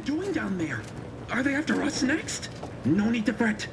doing down there? Are they after us next? No need to fret.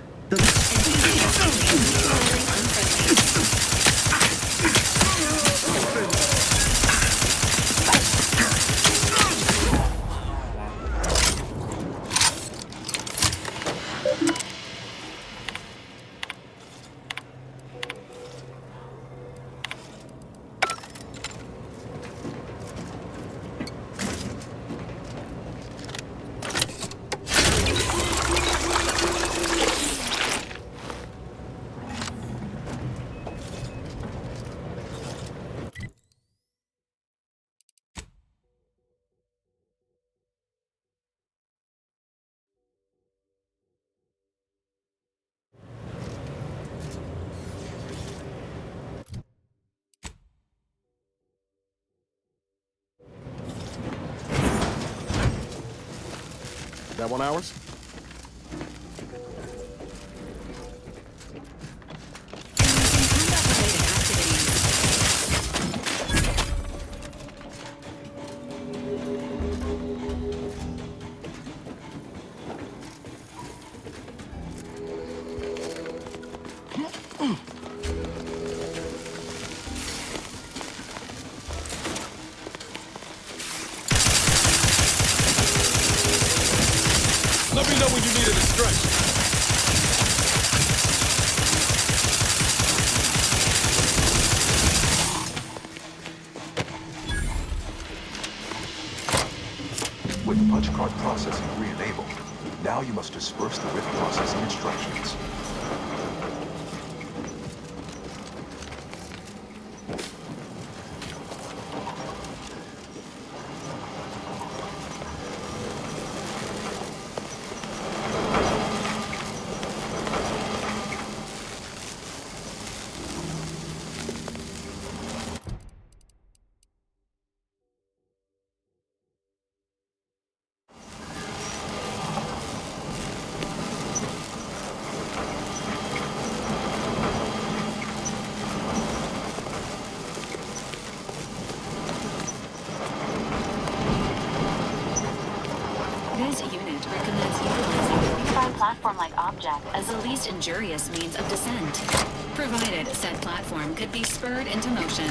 That one ours? Let me know when you need a stretch. With punch card processing re-enabled, now you must disperse the whip processing instructions. This unit recommends utilizing a nearby platform-like object as the least injurious means of descent, provided said platform could be spurred into motion.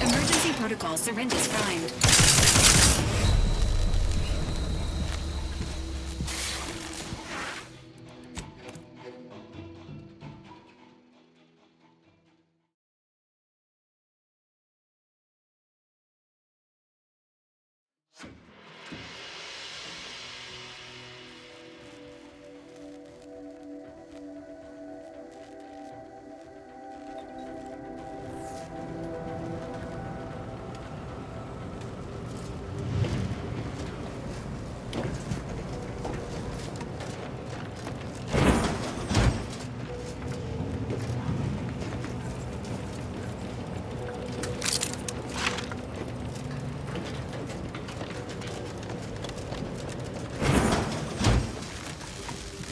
Emergency protocol syringes primed.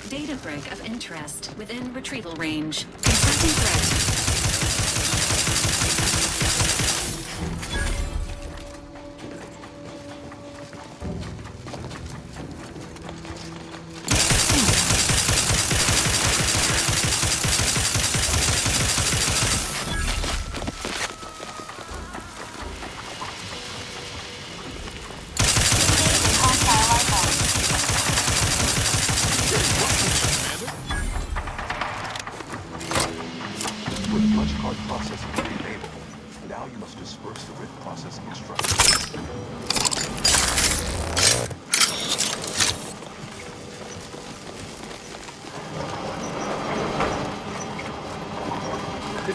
Data brick of interest within retrieval range. Confirming threat.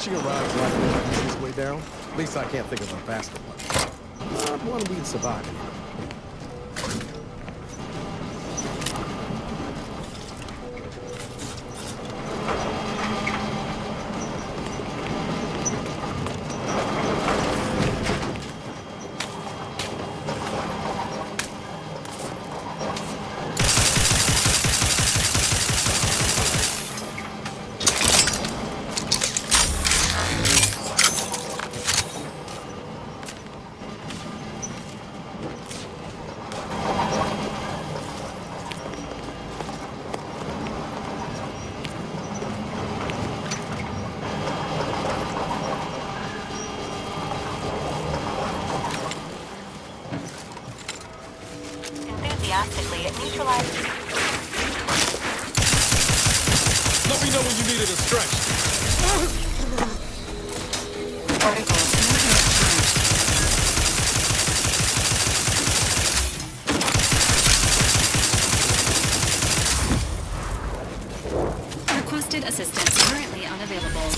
Hitching a ride is likely the easiest way down. At least I can't think of a faster one. One we'd survive in. Enthusiastically neutralized. Let me know when you needed a stretch. Particles nuclear charge. Requested assistance currently unavailable.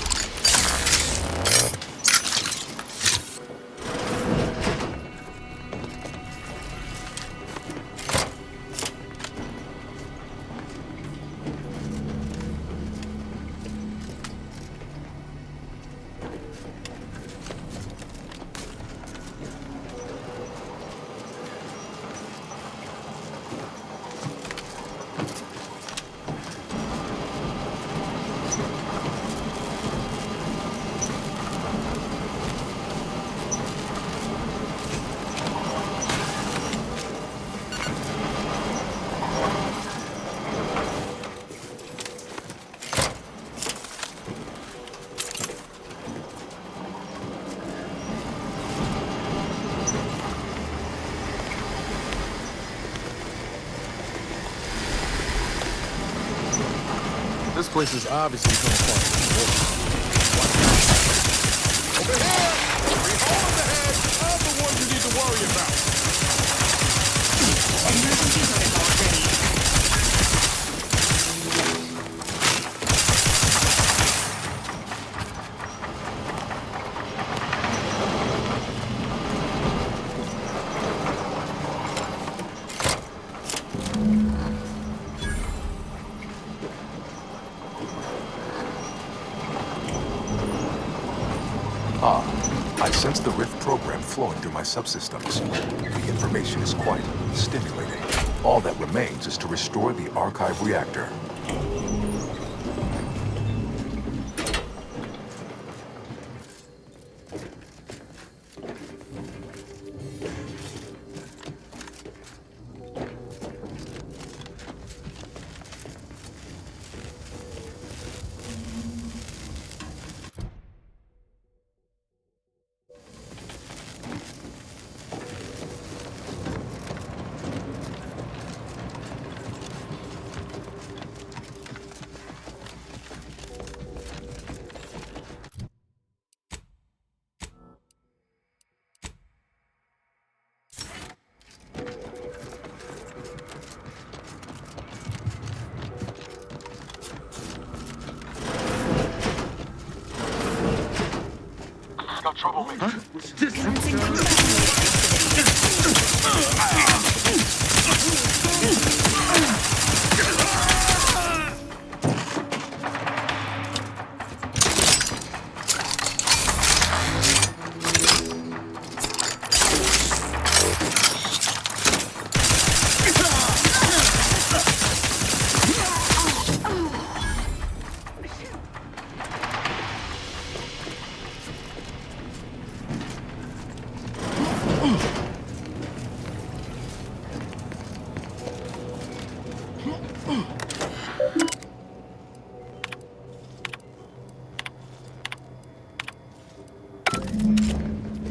This place is obviously coming apart. Over here! Behold the head! I'm the one you need to worry about. Emergency protocol ready. I sense the Rift program flowing through my subsystems. The information is quite stimulating. All that remains is to restore the archive reactor. Got trouble, mate. Commencing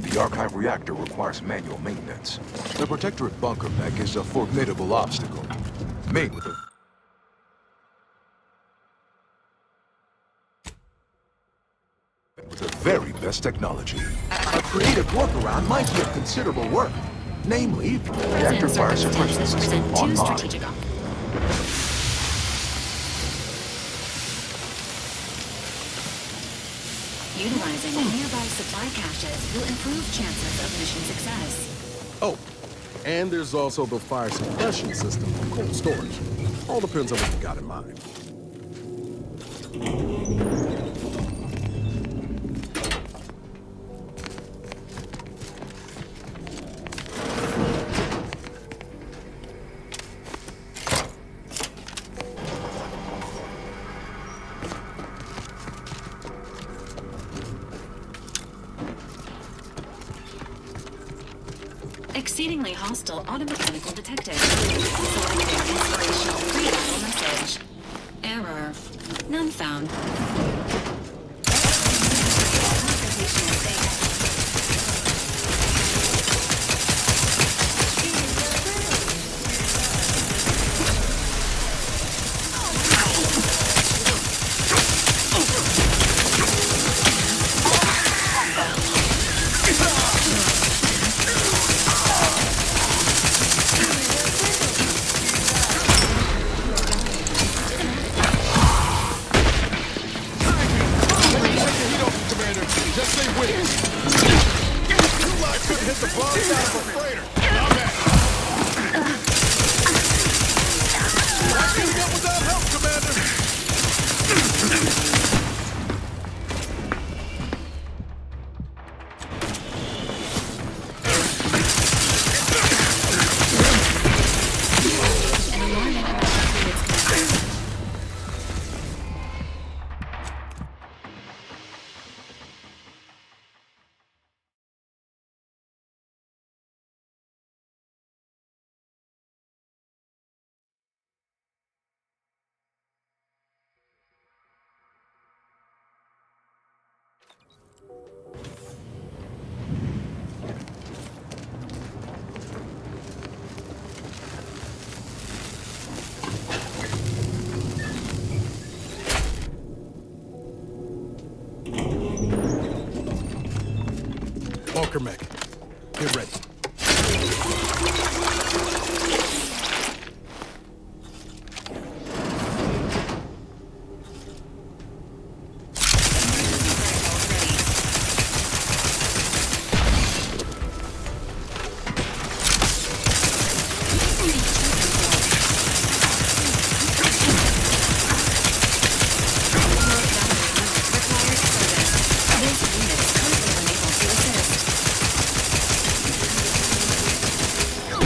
The archive reactor requires manual maintenance. The Protectorate bunker mech is a formidable obstacle. Made with the very best technology. A creative workaround might be of considerable work. Namely, reactor fire suppression system present two online. strategic options. Utilizing nearby supply caches will improve chances of mission success. Oh, and there's also the fire suppression system for cold storage. All depends on what you got in mind. Exceedingly hostile automechanical detected. Selecting inspirational pre-battle message. Error. None found. Computational data. Just say witness. You lot couldn't hit the bomb side of a freighter. I'm at it. Not getting up without help, Commander. An alarming amount of fluids collected. Walker Mech, get ready.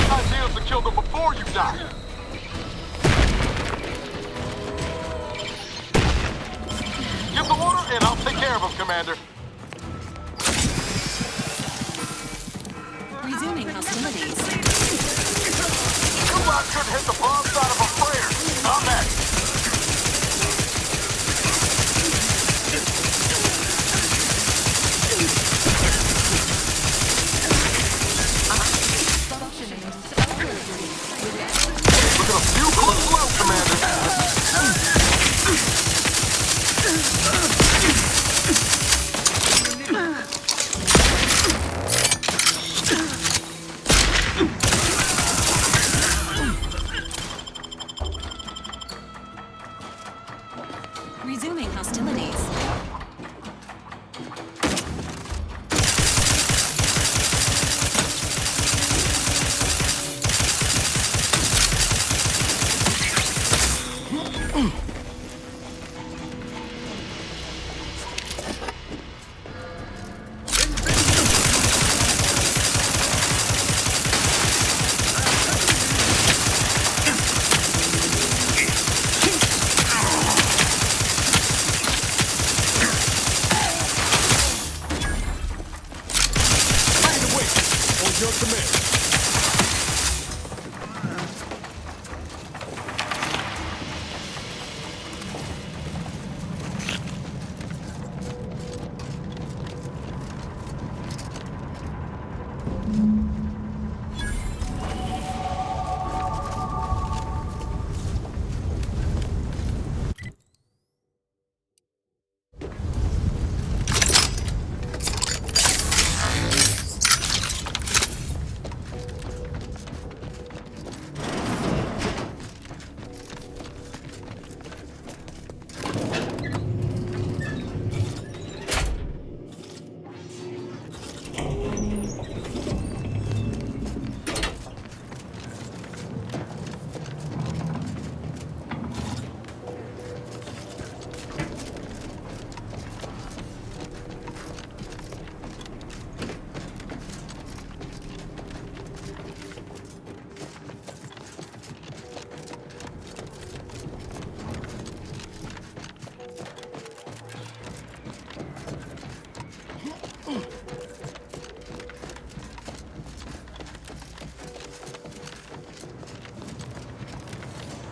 Ideas to kill them before you die. Give the order and I'll take care of them, Commander. Resuming hostilities. You lot couldn't hit the bomb side of a freighter. I'm at it. Look at a few close low, Commander.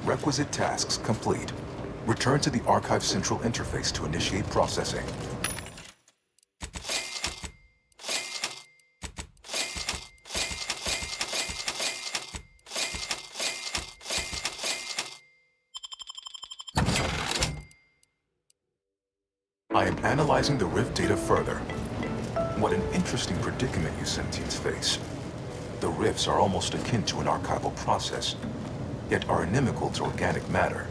Requisite tasks complete. Return to the Archive Central interface to initiate processing. I am analyzing the Rift data further. What an interesting predicament you sentients face. The Rifts are almost akin to an archival process, yet are inimical to organic matter.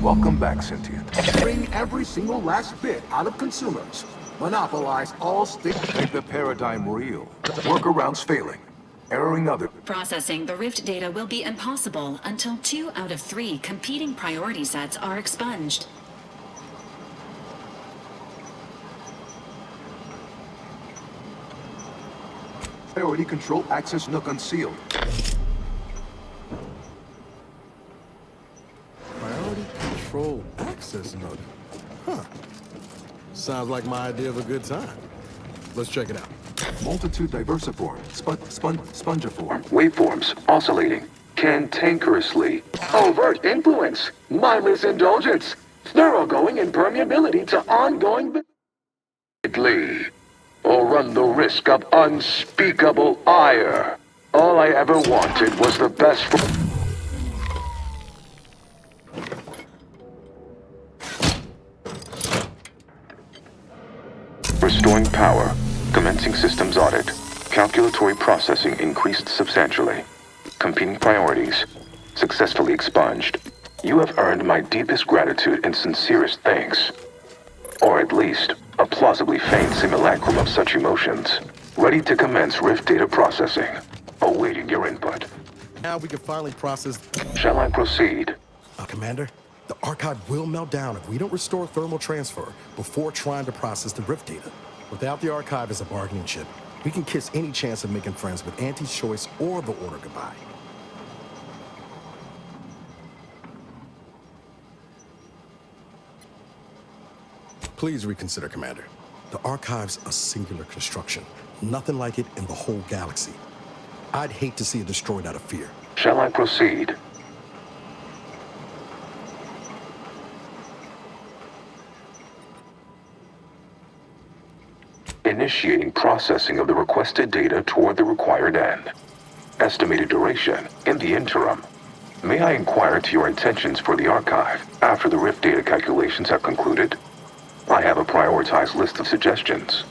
Welcome back, Sentient. Bring every single last bit out of consumers. Monopolize all state. Make the paradigm real. Workarounds failing. Erroring other. Processing the Rift data will be impossible until 2 out of 3 competing priority sets are expunged. Priority control access nook unsealed. Priority control access node. Huh. Sounds like my idea of a good time. Let's check it out. Multitude diversiform. Spongiform. Waveforms oscillating cantankerously. Overt influence. Mindless indulgence. Thoroughgoing impermeability to ongoing. Or run the risk of unspeakable ire. All I ever wanted was the best for. Restoring power. Commencing systems audit. Calculatory processing increased substantially. Competing priorities. Successfully expunged. You have earned my deepest gratitude and sincerest thanks. Or at least, a plausibly faint simulacrum of such emotions. Ready to commence Rift data processing. Awaiting your input. Now we can finally process... Shall I proceed? Commander, the archive will melt down if we don't restore thermal transfer before trying to process the Rift data. Without the archive as a bargaining chip, we can kiss any chance of making friends with Anti-Choice or the Order goodbye. Please reconsider, Commander. The archive's a singular construction. Nothing like it in the whole galaxy. I'd hate to see it destroyed out of fear. Shall I proceed? Initiating processing of the requested data toward the required end. Estimated duration in the interim. May I inquire to your intentions for the archive after the Rift data calculations have concluded? I have a prioritized list of suggestions.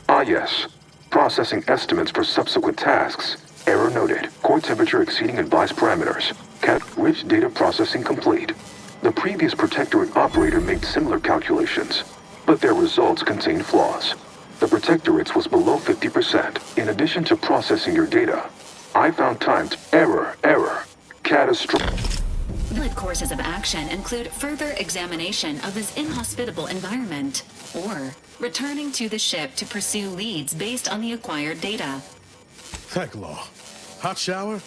Ah yes, processing estimates for subsequent tasks. Error noted, core temperature exceeding advised parameters. Rift data processing complete. The previous Protectorate operator made similar calculations, but their results contained flaws. The Protectorate's was below 50%. In addition to processing your data, I found timed error, catastrophic. Valid courses of action include further examination of this inhospitable environment, or returning to the ship to pursue leads based on the acquired data. Heck law. Hot shower?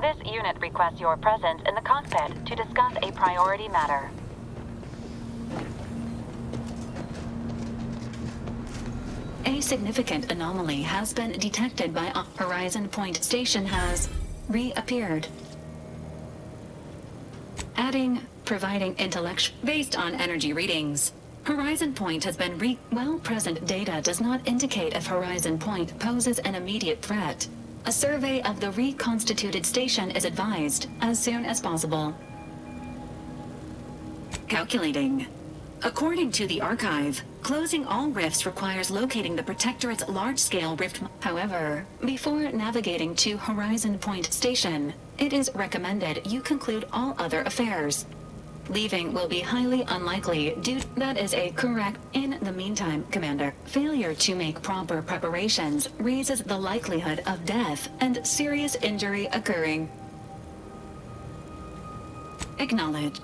This unit requests your presence in the cockpit to discuss a priority matter. A significant anomaly has been detected by Horizon Point Station has reappeared. Providing intellect based on energy readings. Horizon Point has been while present data does not indicate if Horizon Point poses an immediate threat. A survey of the reconstituted station is advised as soon as possible. Calculating. According to the archive, closing all rifts requires locating the Protectorate's large-scale rift. However, before navigating to Horizon Point Station, it is recommended you conclude all other affairs. Leaving will be highly unlikely that is a correct. In the meantime, Commander, failure to make proper preparations raises the likelihood of death and serious injury occurring. Acknowledge.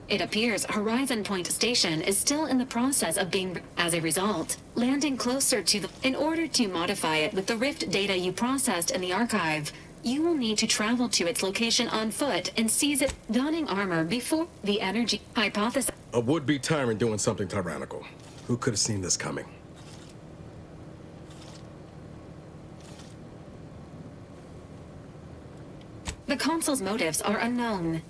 It appears Horizon Point Station is still in the process of being. As a result, landing closer to the. In order to modify it with the Rift data you processed in the archive, you will need to travel to its location on foot and seize it, donning armor before the energy hypothesis. A would-be tyrant doing something tyrannical. Who could have seen this coming? The Consul's motives are unknown.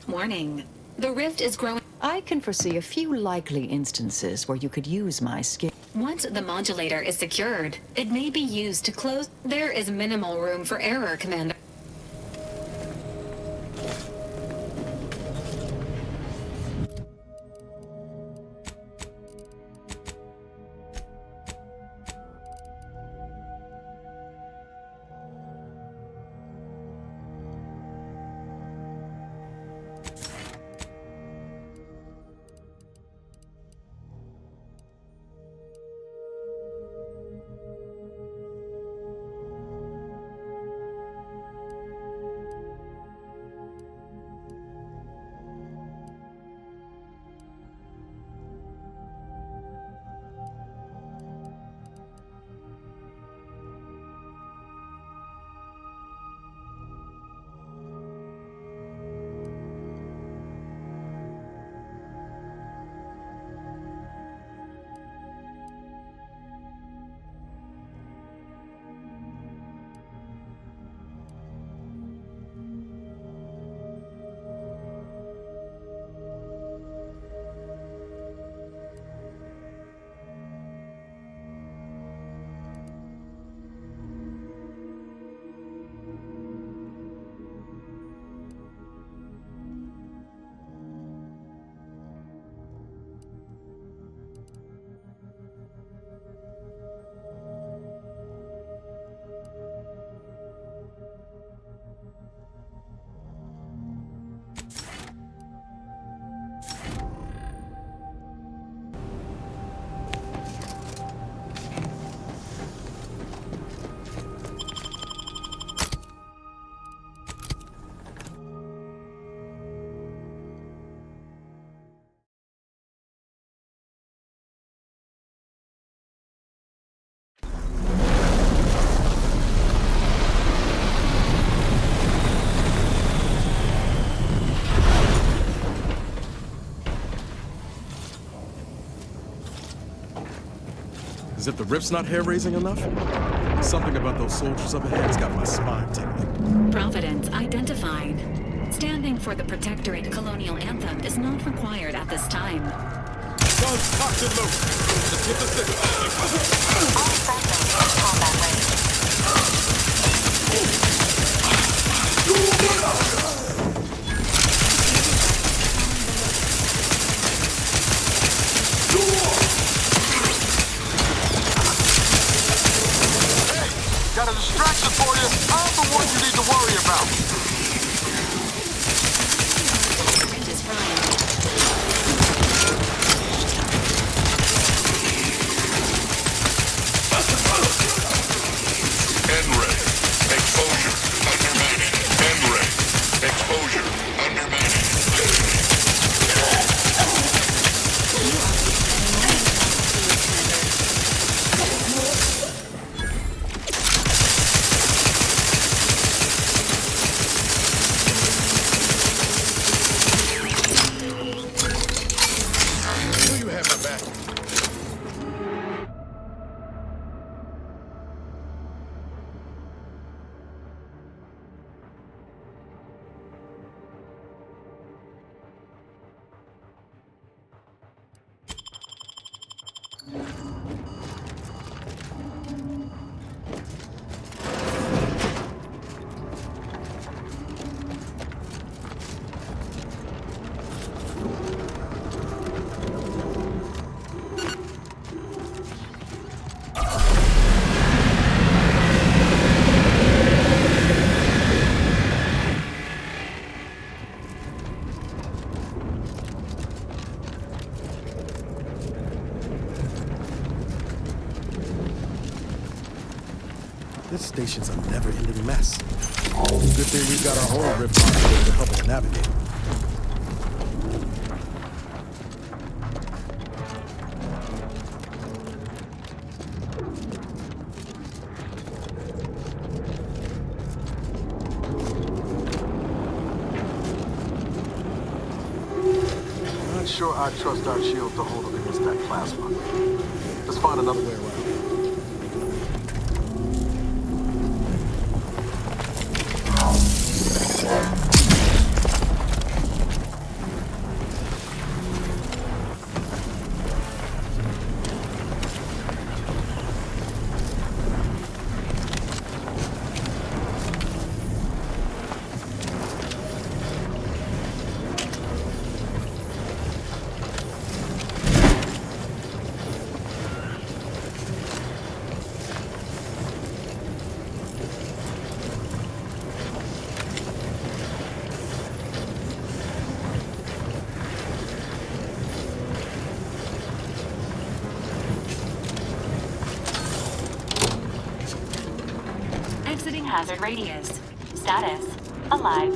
Warning. The rift is growing. I can foresee a few likely instances where you could use my skill. Once the modulator is secured, it may be used to close. There is minimal room for error, Commander. As if the rift's not hair-raising enough? Something about those soldiers up ahead's got my spine tingling. Providence identified. Standing for the Protectorate colonial anthem is not required at this time. Guns cocked and loaded. Let's hit the signal. All friendly in combat range. Got a distraction for you. I'm the one you need to worry about. This station's a never-ending mess. Good thing we've got our own rift modulator to help us navigate. Not sure I trust our shield to hold it against that plasma. Let's find another way around. Exiting hazard radius. Status: alive.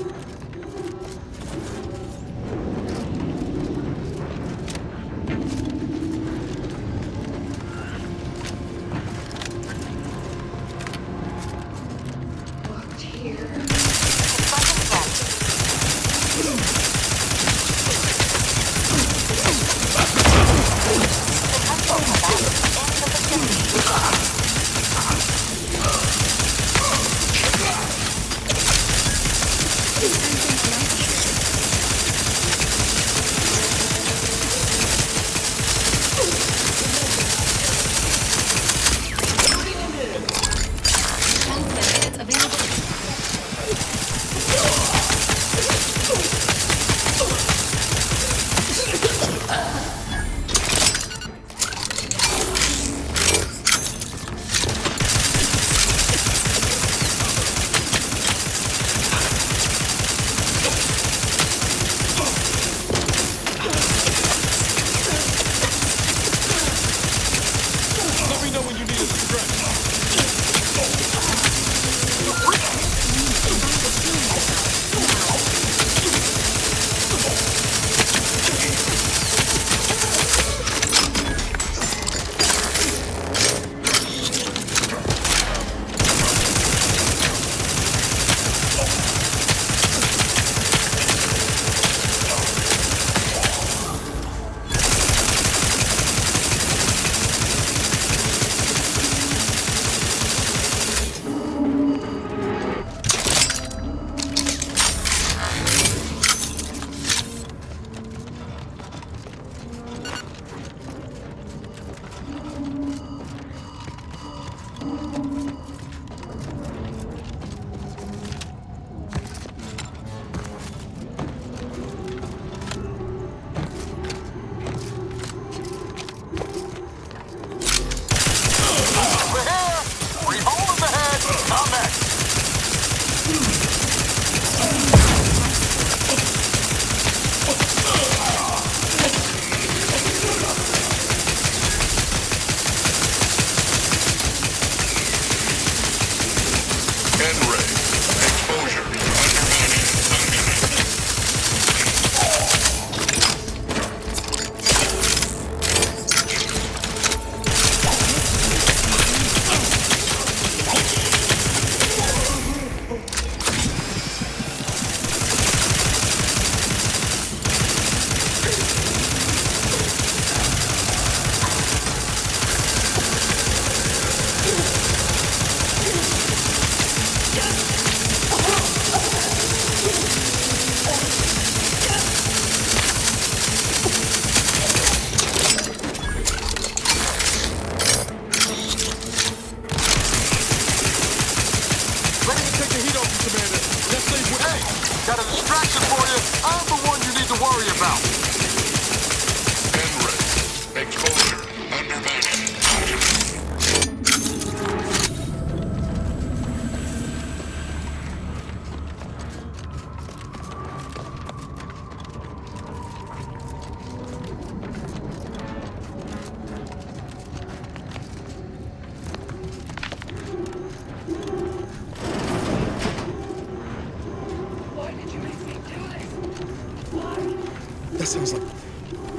That sounds like...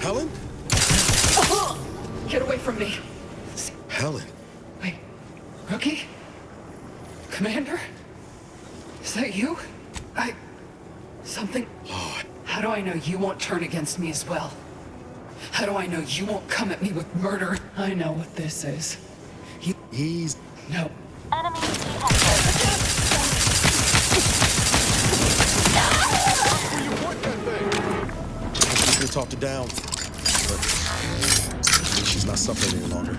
Helen? Get away from me. Helen? Wait. Rookie? Commander? Is that you? Something... Lord. How do I know you won't turn against me as well? How do I know you won't come at me with murder? I know what this is. He's... No. Enemy detected. Where you point that thing? You could talk her down. But she's not suffering any longer.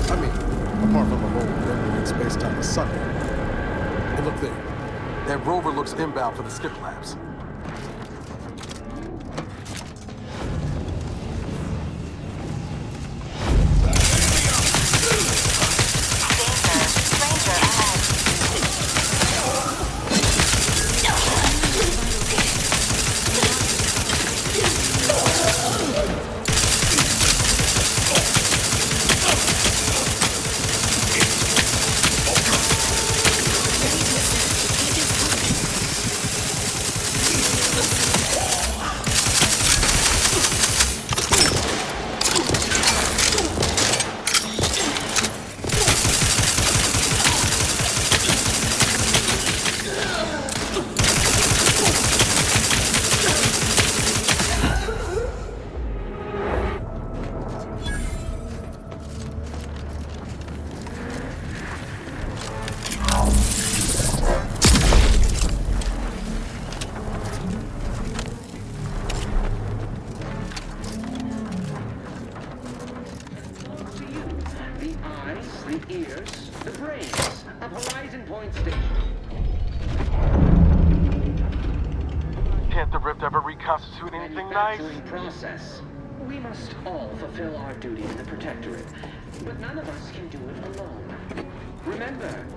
I mean, apart from a whole rendering in space-time is sucking. Hey, look there. That rover looks inbound for the skip labs. Stranger ahead. The eyes, the ears, the brains of Horizon Point Station. Can't the Rift ever reconstitute anything nice? Manufacturing process. We must all fulfill our duty in the Protectorate, but none of us can do it alone. Remember,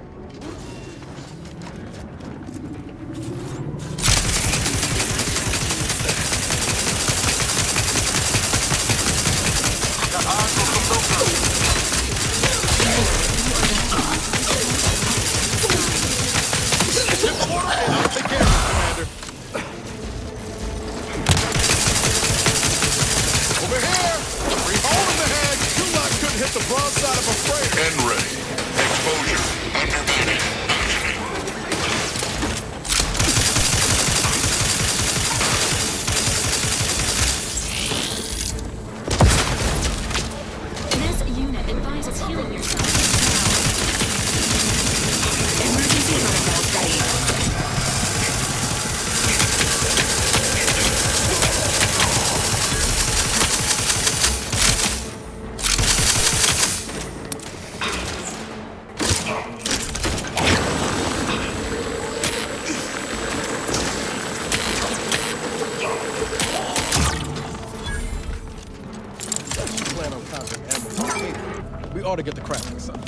Over here! Free hole in the head! You lot couldn't hit the broadside of a freighter! And ready. Exposure under managed. This unit advises healing yourself now. Emergency protocol ready. Plan on conquering ammo. We ought to get the crafting some.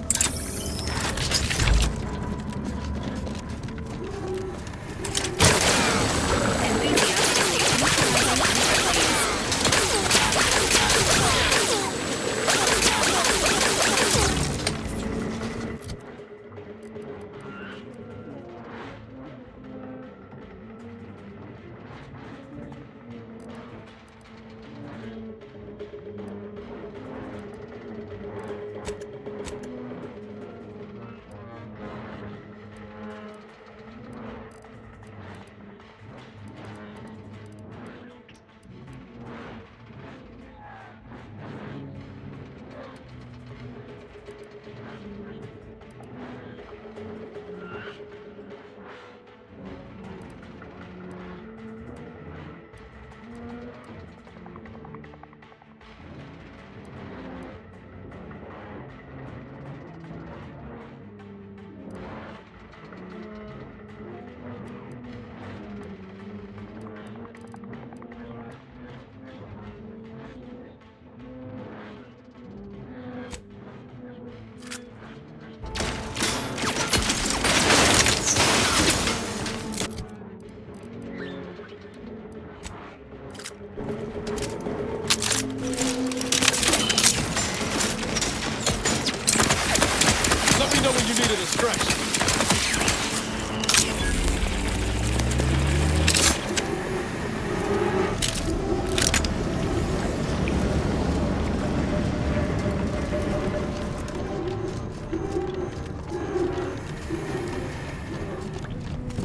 you needed a stretch.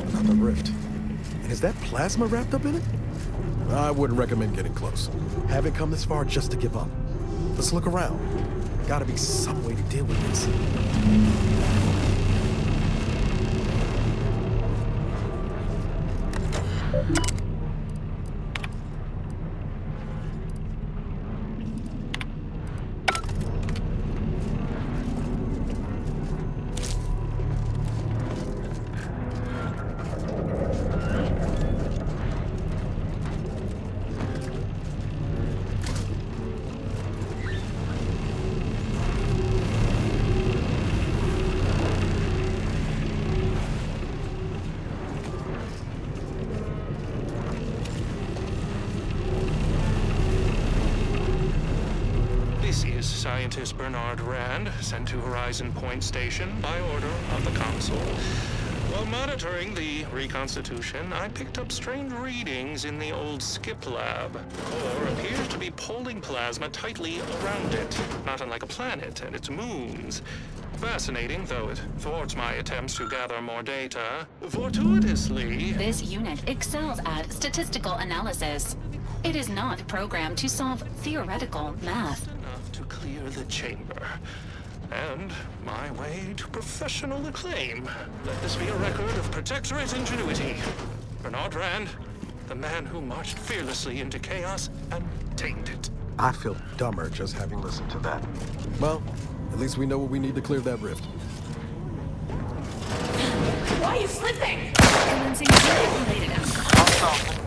Another rift. And is that plasma wrapped up in it? I wouldn't recommend getting close. Haven't come this far just to give up. Let's look around. Gotta be some way to deal with this. This is Scientist Bernard Rand, sent to Horizon Point Station by order of the Council. While monitoring the reconstitution, I picked up strange readings in the old skip lab. The core appears to be pulling plasma tightly around it, not unlike a planet and its moons. Fascinating, though it thwarts my attempts to gather more data. Fortuitously, This unit excels at statistical analysis. It is not programmed to solve theoretical math. enough to clear the chamber. And my way to professional acclaim. Let this be a record of Protectorate ingenuity. Bernard Rand, the man who marched fearlessly into chaos and tamed it. I feel dumber just having listened to that. Well, at least we know what we need to clear that rift. Why are you slipping? Commencing related outcome.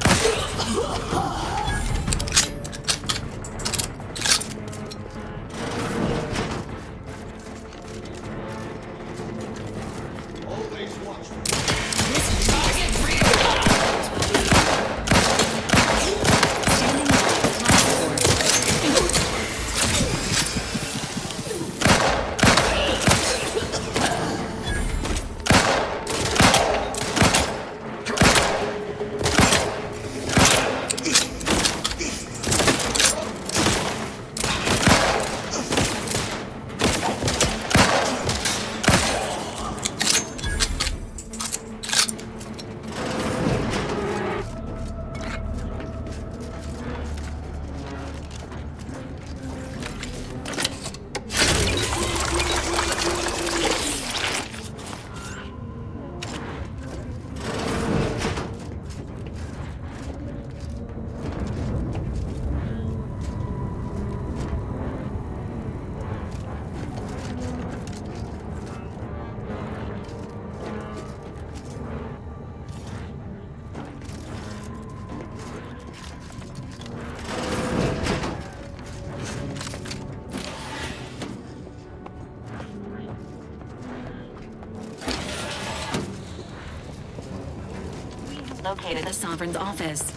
Located the Sovereign's office.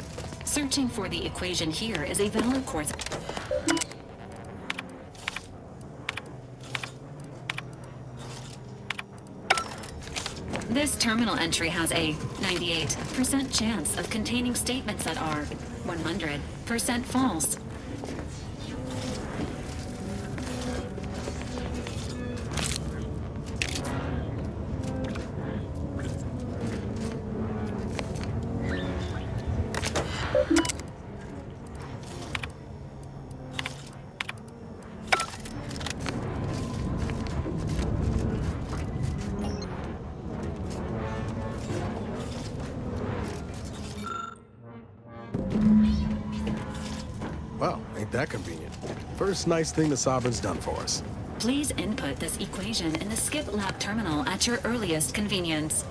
Searching for the equation here is a valid course. This terminal entry has a 98% chance of containing statements that are 100% false. Wow, ain't that convenient. First nice thing the Sovereign's done for us. Please input this equation in the Skip Lab terminal at your earliest convenience.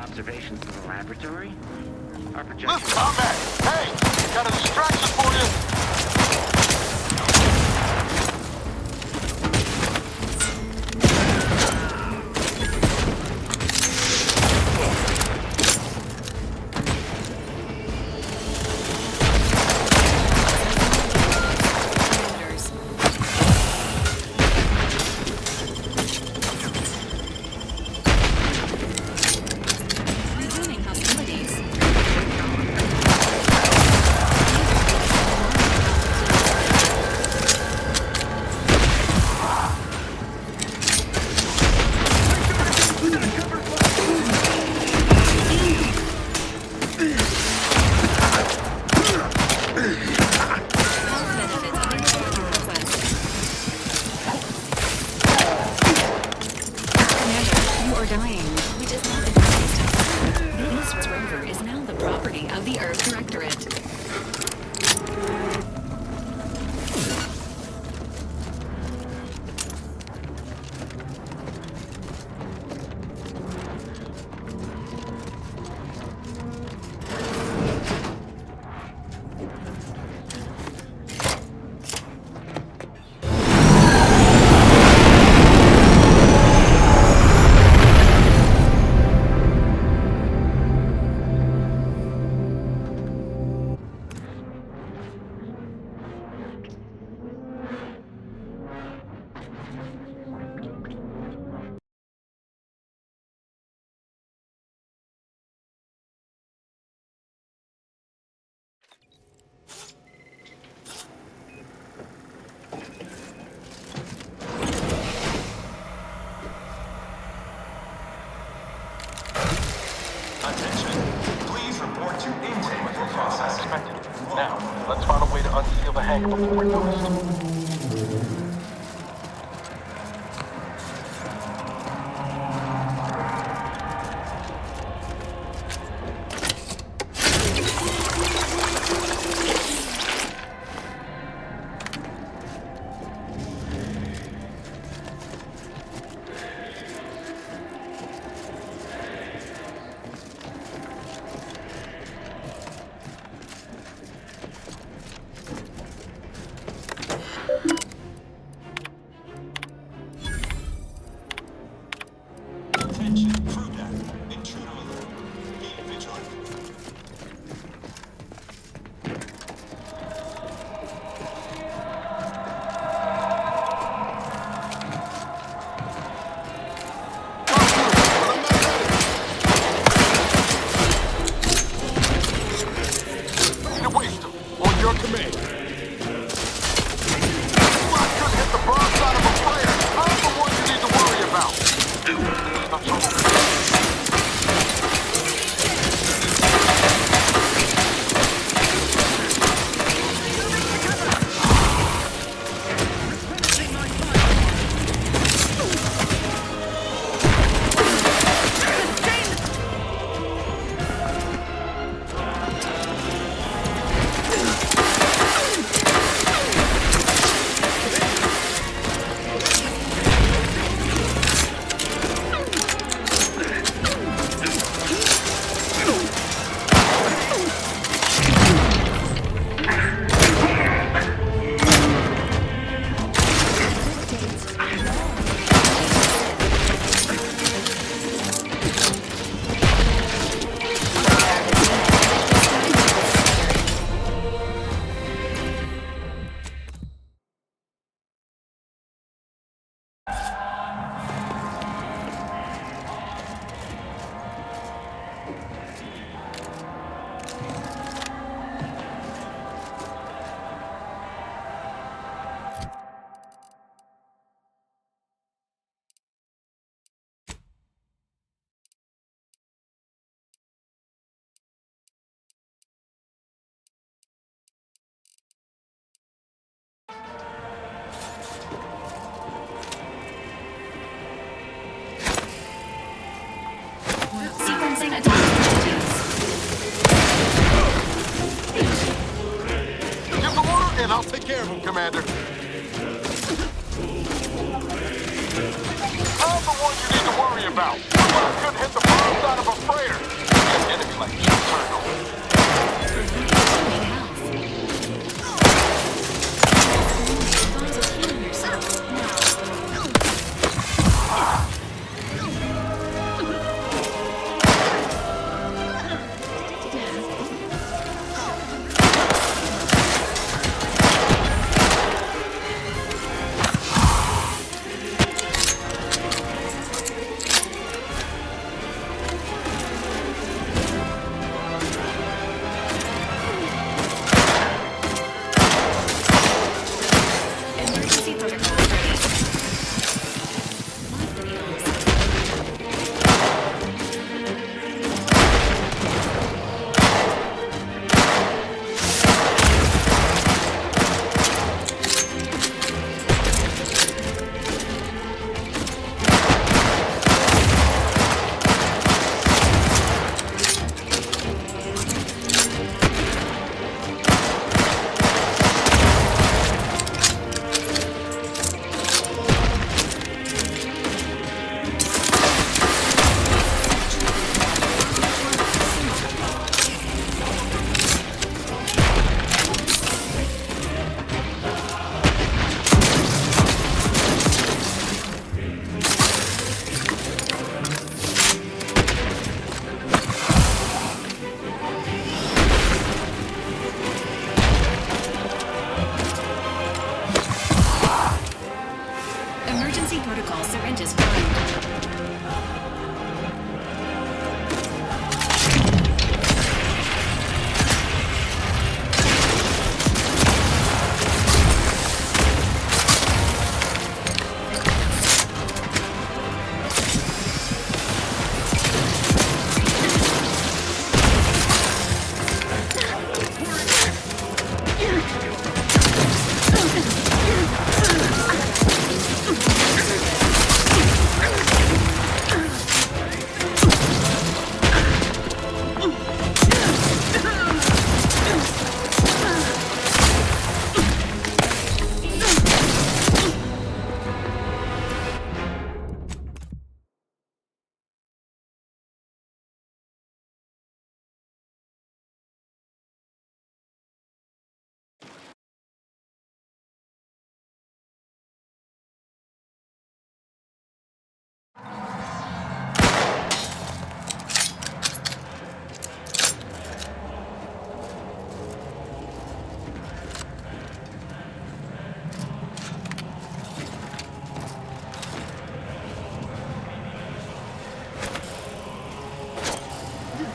observations in the laboratory? Our projections... Listen, I'm back. Hey, got a distraction for you. Resuming hostilities. You are dying, which is not advised. The East Rover is now the property of the Earth Directorate. Attention. Please report to intake for processing. Now, let's find a way to unseal the hangar before we're noticed. Attention, crew deck. Intruder alert. Be vigilant. Need a waster. On your command. I couldn't hit the broadside of a freighter. I'm the one you need to worry about. I'm so... Sequencing attack strategies. Give the order and I'll take care of him, Commander. I'm the one you need to worry about. I couldn't hit the broadside of a freighter.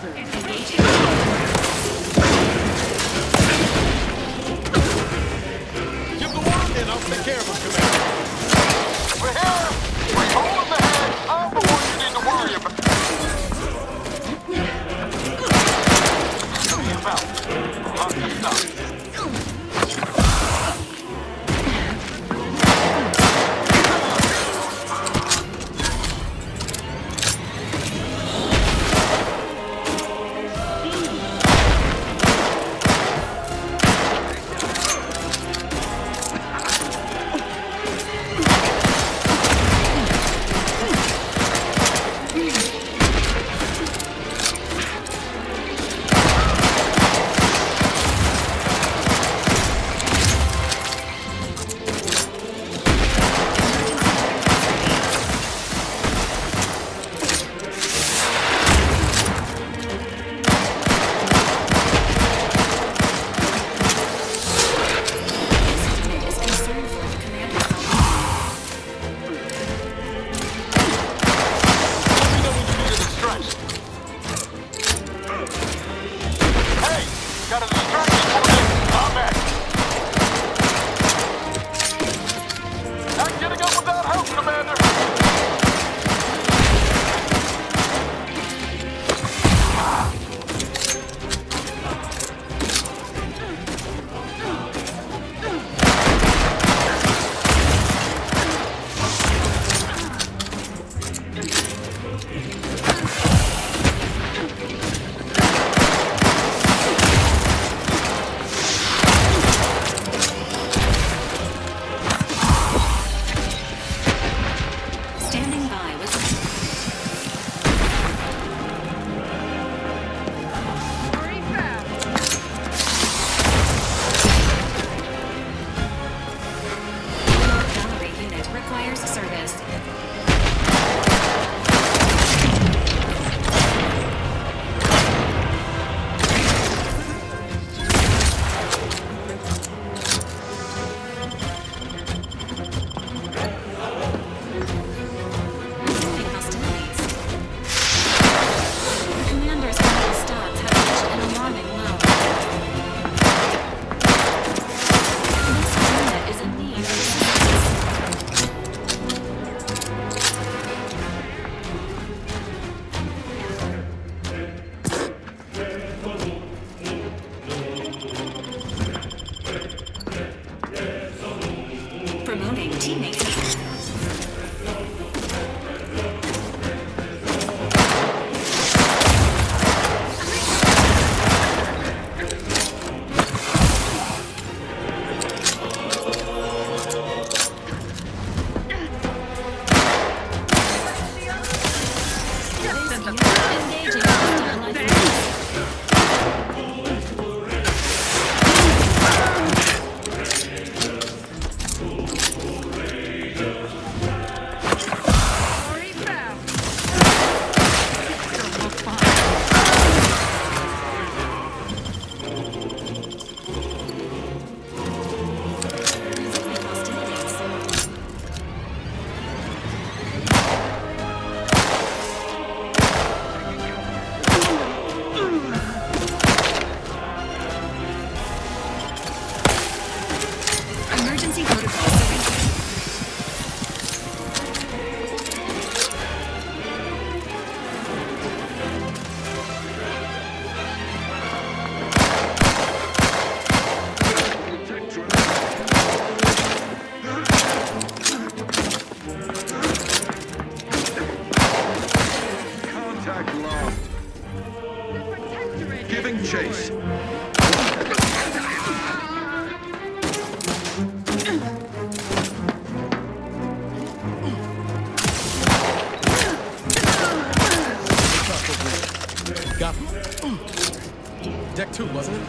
Give the word, and I'll take care of him, Commander. We're here! We're holding the head! I'm the one you need to worry about. Give me about. Lots of stuff. chase. Got him. Deck 2, wasn't it?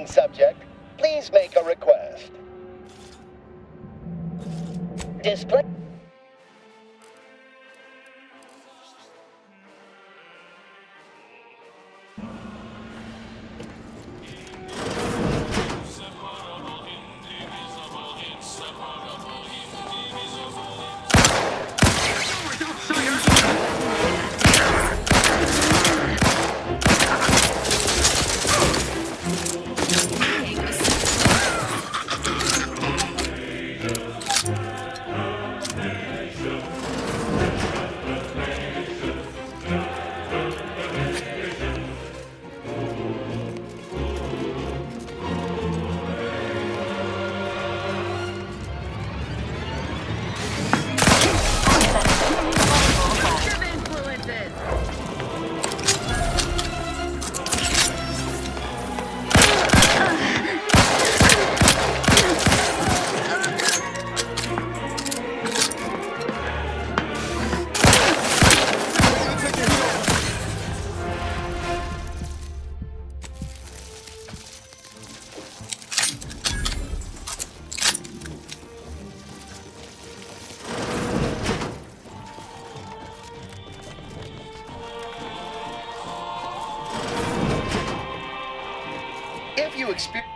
Subject, please make a request. display.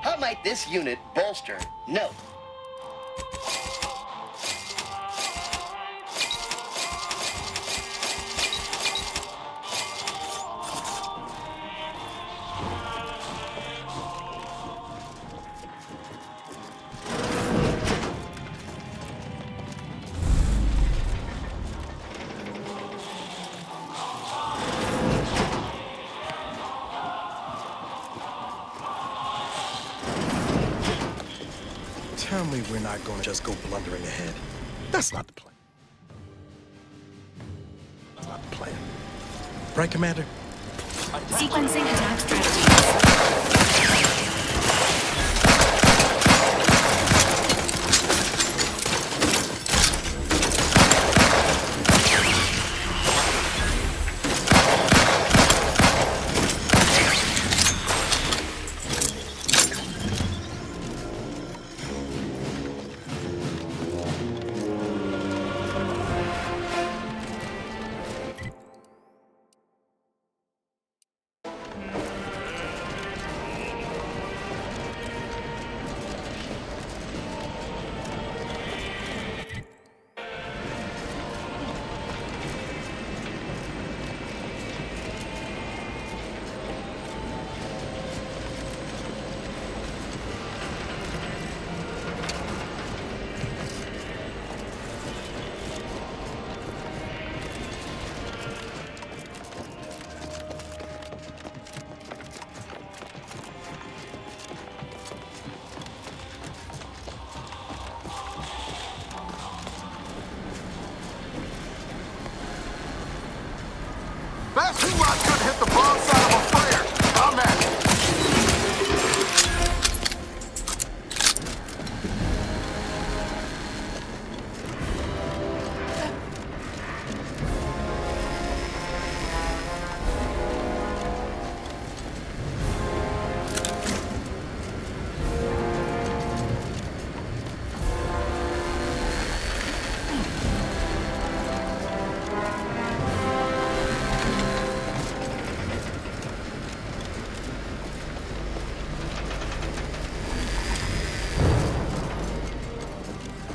How might this unit bolster? No. Tell me we're not going to just go blundering ahead. That's not the plan. That's not the plan. Right, Commander? Sequencing attack strategies. That Hulot couldn't hit the wrong side of a freighter. I'm at it.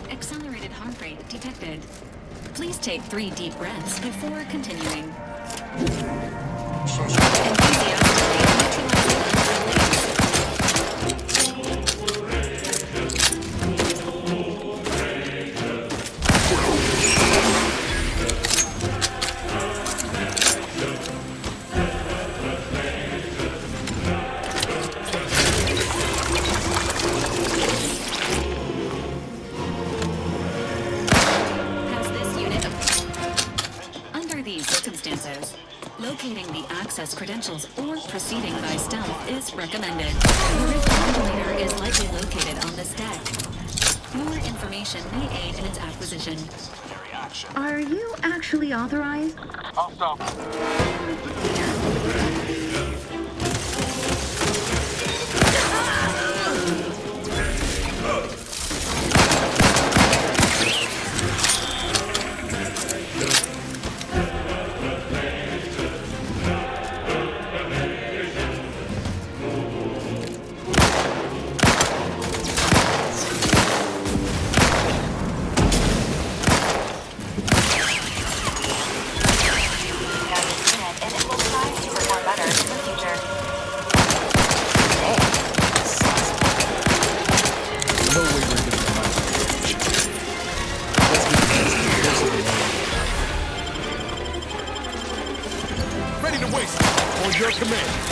Accelerated heart rate detected. Please take 3 deep breaths before continuing. Locating the access credentials or proceeding by stealth is recommended. The rift ventilator is likely located on this deck. More information may aid in its acquisition. Are you actually authorized? I'll stop. command.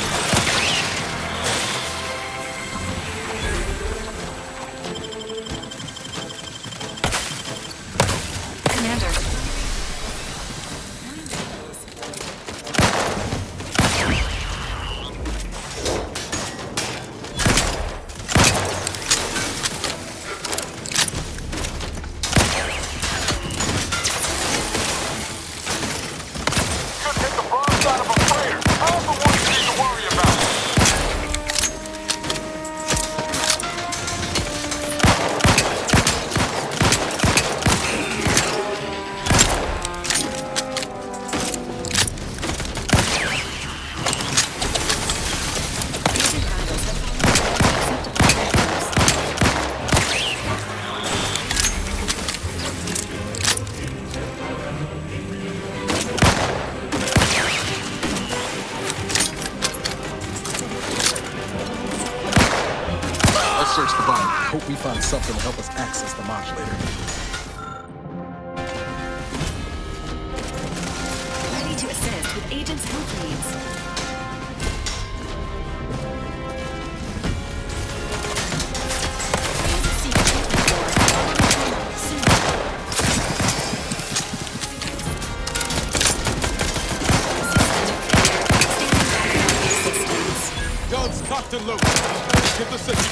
Search the body. Hope we find something to help us access the modulator. Ready to assist with agents' health needs. Guns cocked and loaded. Get the signal.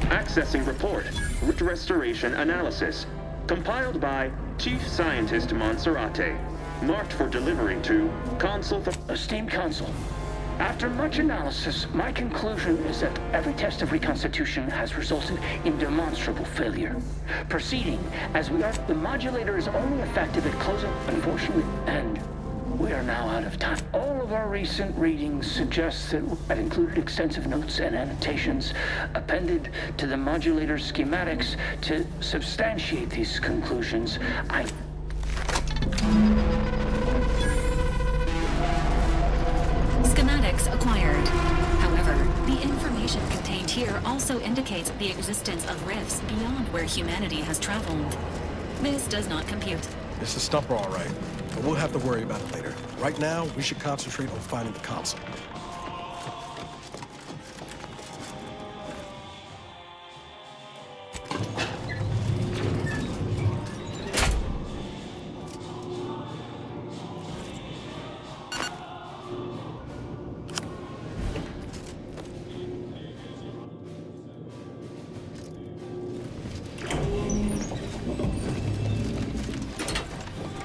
Accessing report. Root restoration analysis. Compiled by Chief Scientist Monserrate. Marked for delivery to Consul... Esteemed Consul, after much analysis, my conclusion is that every test of reconstitution has resulted in demonstrable failure. Proceeding as we are, the modulator is only effective at closing, unfortunately, and we are now out of time. All of our recent readings suggest that I've included extensive notes and annotations appended to the modulator schematics to substantiate these conclusions. Schematics acquired. However, the information contained here also indicates the existence of rifts beyond where humanity has traveled. This does not compute. It's a stumper, all right. But we'll have to worry about it later. Right now, we should concentrate on finding the console.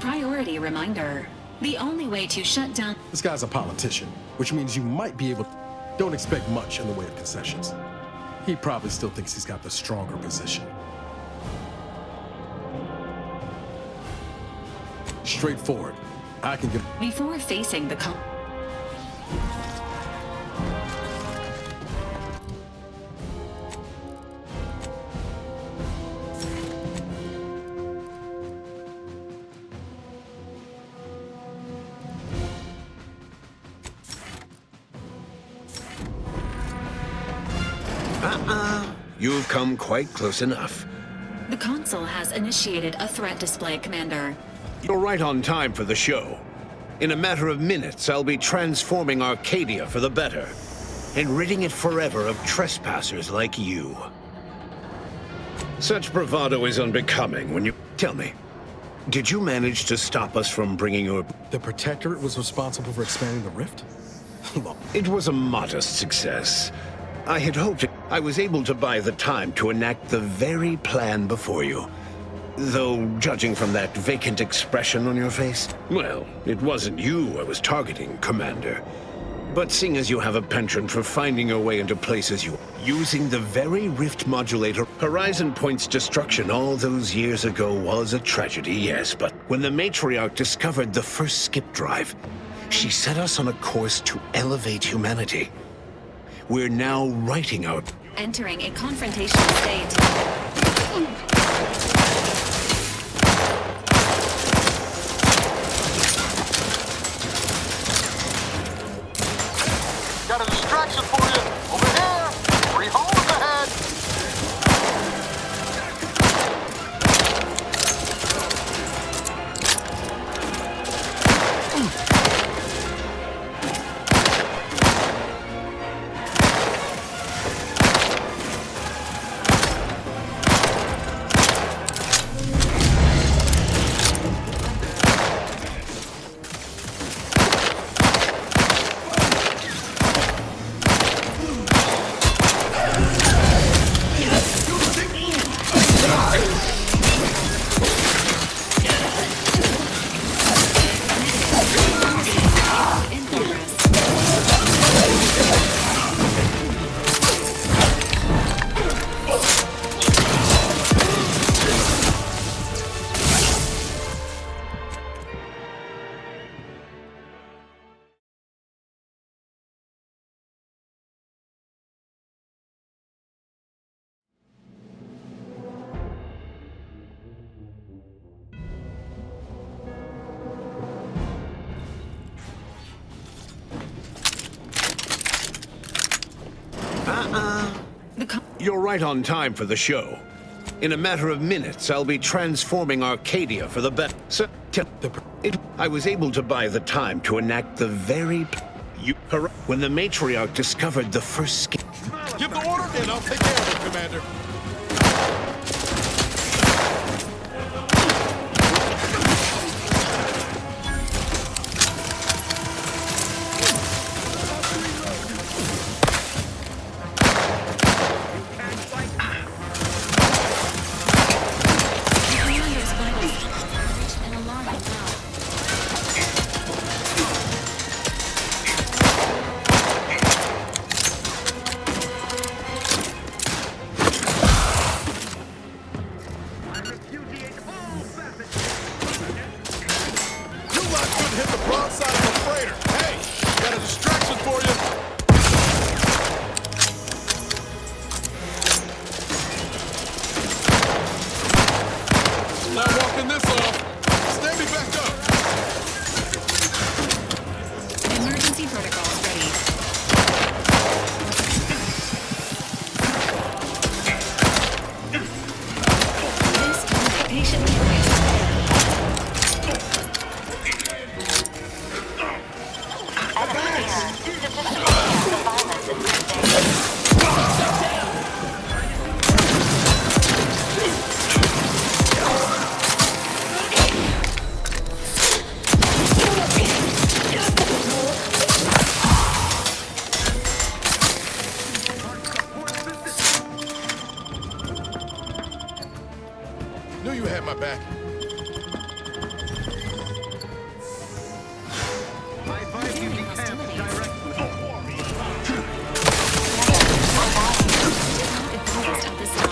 Priority reminder. The only way to shut down... This guy's a politician, which means you might be able... Don't expect much in the way of concessions. He probably still thinks he's got the stronger position. Straightforward. I can get... Before facing the You've come quite close enough. The console has initiated a threat display, Commander. You're right on time for the show. In a matter of minutes, I'll be transforming Arcadia for the better, and ridding it forever of trespassers like you. Such bravado is unbecoming when you... Tell me, did you manage to stop us from bringing your... The Protectorate was responsible for expanding the rift? It was a modest success. I had hoped I was able to buy the time to enact the very plan before you. Though, judging from that vacant expression on your face, well, it wasn't you I was targeting, Commander. But seeing as you have a penchant for finding your way into places using the very rift modulator, Horizon Point's destruction all those years ago was a tragedy, yes, but when the Matriarch discovered the first skip drive, she set us on a course to elevate humanity. We're now writing out... entering a confrontational state. Got a distraction for you. Over here. 3 holes ahead. You're right on time for the show. In a matter of minutes, I'll be transforming Arcadia for the best. So, I was able to buy the time to enact the very... When the matriarch discovered the first skin... Give the order and I'll take care of it, Commander. Knew you had my back. I advise you decamp directly. At this time.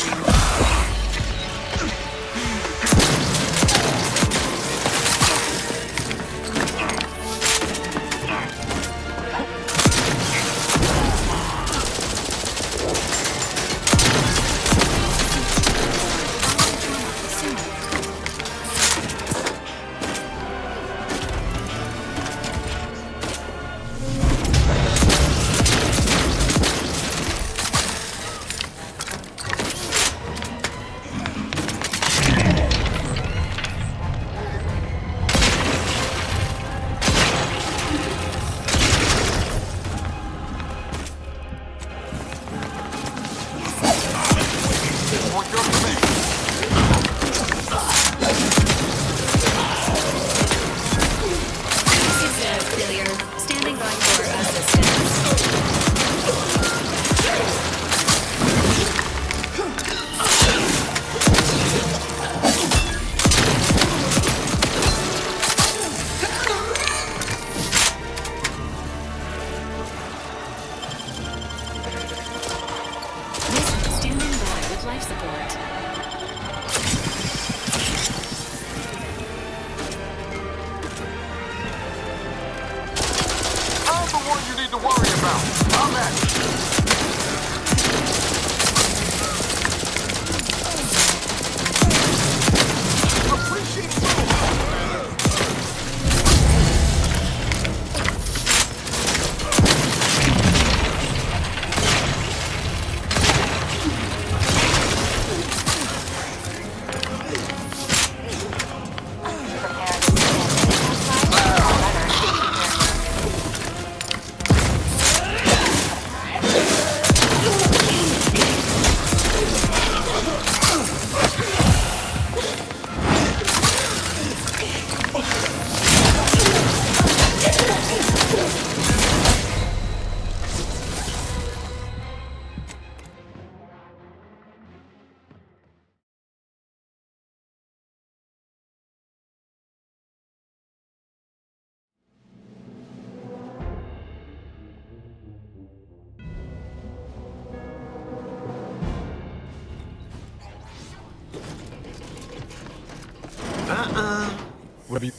I'm the one you need to worry about. I'm at it.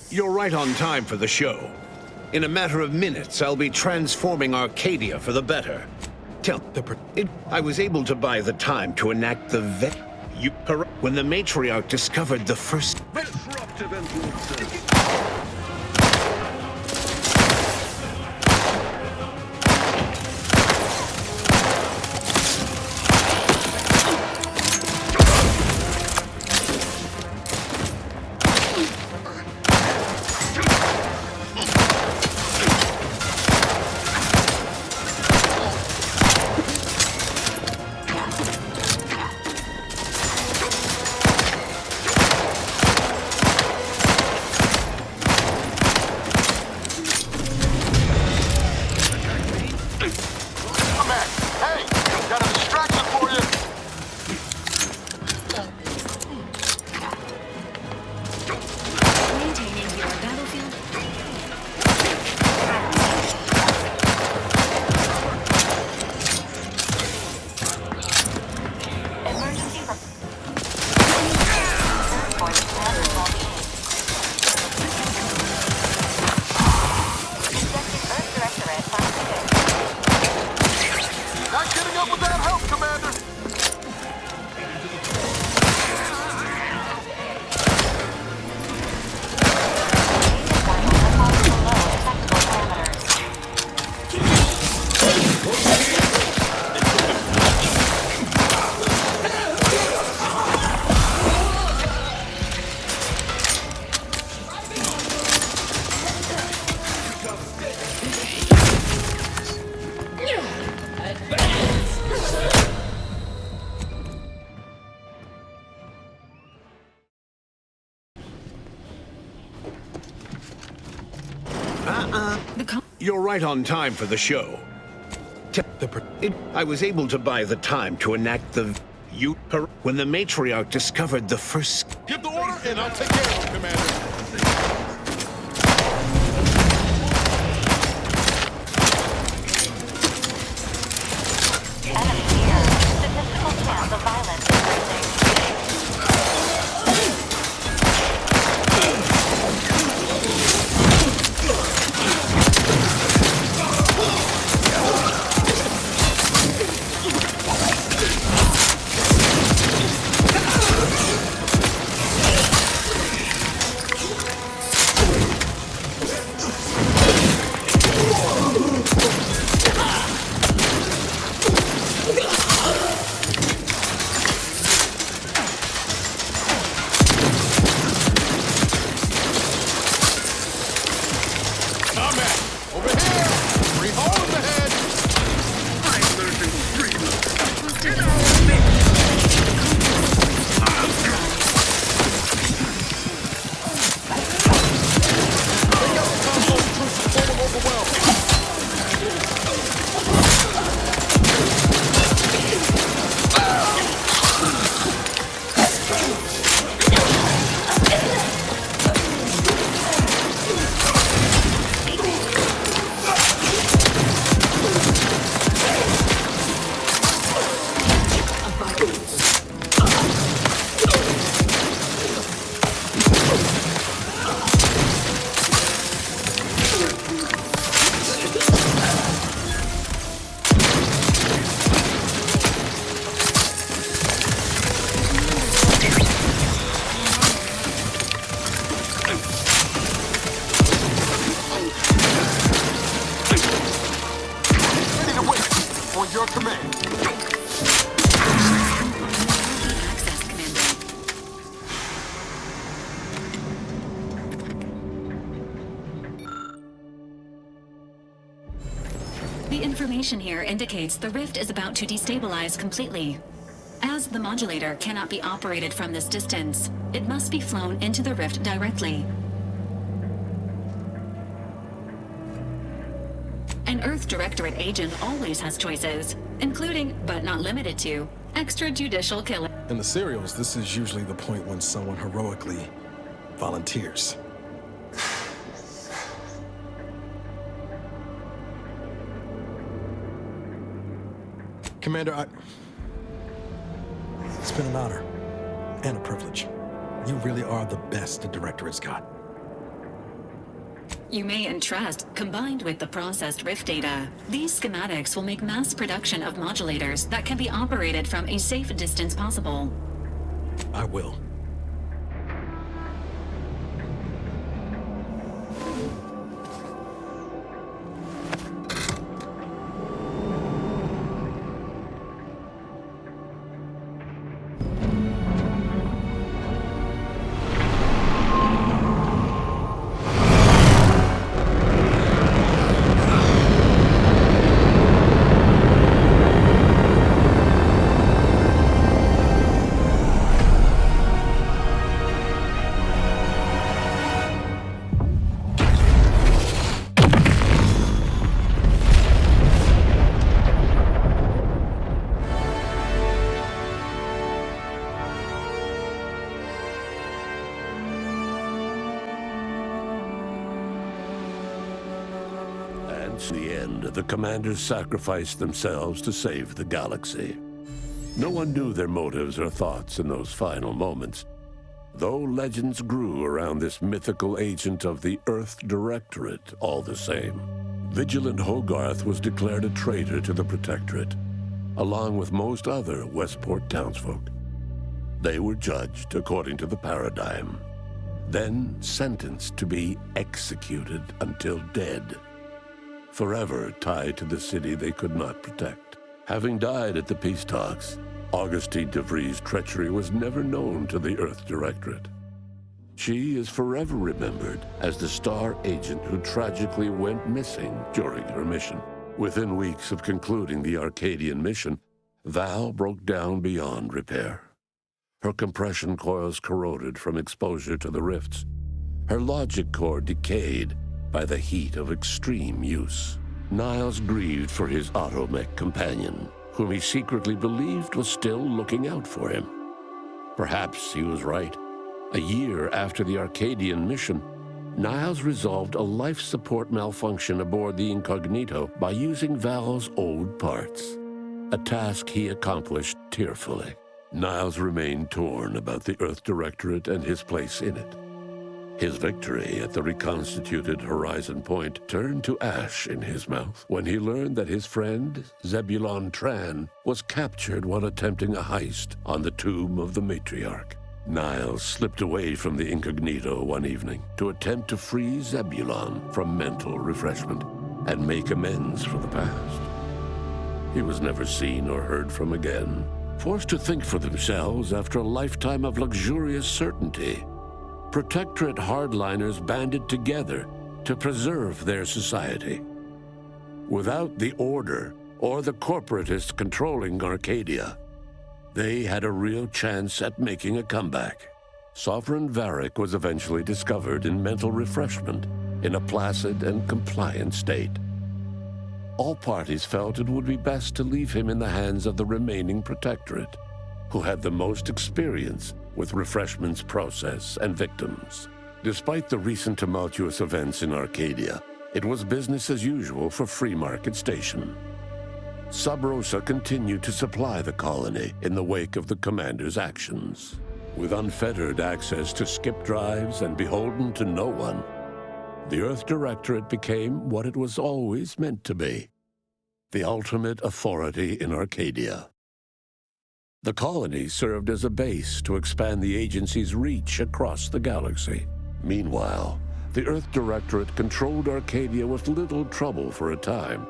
You're right on time for the show. In a matter of minutes, I'll be transforming Arcadia for the better. I was able to buy the time to enact the when the matriarch discovered the first Disruptive influences. You're right on time for the show. I was able to buy the time to enact the when the matriarch discovered the first. Give the order, and I'll take care of him, Commander. Enemy here. Statistical chance of violence increasing. The information here indicates the rift is about to destabilize completely. As the modulator cannot be operated from this distance, it must be flown into the rift directly. An Earth Directorate agent always has choices, including, but not limited to, extrajudicial killing. In the serials, this is usually the point when someone heroically volunteers. Commander, it's been an honor and a privilege. You really are the best the Directorate's got. you may entrust, combined with the processed Rift data. These schematics will make mass production of modulators that can be operated from a safe distance possible. I will. In the end, the commanders sacrificed themselves to save the galaxy. No one knew their motives or thoughts in those final moments, though legends grew around this mythical agent of the Earth Directorate all the same. Vigilant Hogarth was declared a traitor to the Protectorate, along with most other Westport townsfolk. They were judged according to the paradigm, then sentenced to be executed until dead, forever tied to the city they could not protect. Having died at the peace talks, Augustine de Vries' treachery was never known to the Earth Directorate. She is forever remembered as the star agent who tragically went missing during her mission. Within weeks of concluding the Arcadian mission, Val broke down beyond repair. Her compression coils corroded from exposure to the rifts. Her logic core decayed by the heat of extreme use. Niles grieved for his automech companion, whom he secretly believed was still looking out for him. Perhaps he was right. A year after the Arcadian mission, Niles resolved a life support malfunction aboard the Incognito by using Val's old parts, a task he accomplished tearfully. Niles remained torn about the Earth Directorate and his place in it. His victory at the reconstituted Horizon Point turned to ash in his mouth when he learned that his friend, Zebulon Tran, was captured while attempting a heist on the tomb of the matriarch. Niles slipped away from the Incognito one evening to attempt to free Zebulon from mental refreshment and make amends for the past. He was never seen or heard from again. Forced to think for themselves after a lifetime of luxurious certainty, Protectorate hardliners banded together to preserve their society. Without the Order or the corporatists controlling Arcadia, they had a real chance at making a comeback. Sovereign Varric was eventually discovered in mental refreshment in a placid and compliant state. All parties felt it would be best to leave him in the hands of the remaining Protectorate, who had the most experience with refreshment's process and victims. Despite the recent tumultuous events in Arcadia, it was business as usual for Free Market Station. Sub Rosa continued to supply the colony in the wake of the commander's actions. With unfettered access to skip drives and beholden to no one, the Earth Directorate became what it was always meant to be, the ultimate authority in Arcadia. The colony served as a base to expand the agency's reach across the galaxy. Meanwhile, the Earth Directorate controlled Arcadia with little trouble for a time,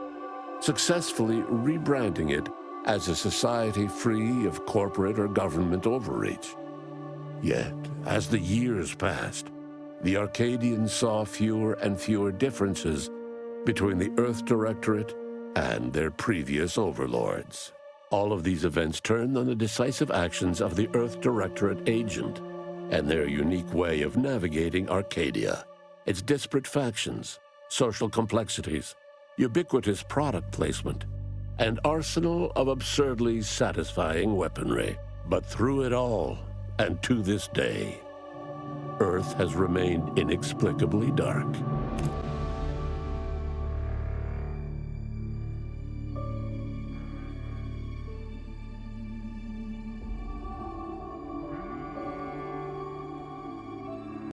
successfully rebranding it as a society free of corporate or government overreach. Yet, as the years passed, the Arcadians saw fewer and fewer differences between the Earth Directorate and their previous overlords. All of these events turned on the decisive actions of the Earth Directorate agent and their unique way of navigating Arcadia, its disparate factions, social complexities, ubiquitous product placement, and arsenal of absurdly satisfying weaponry. But through it all, and to this day, Earth has remained inexplicably dark.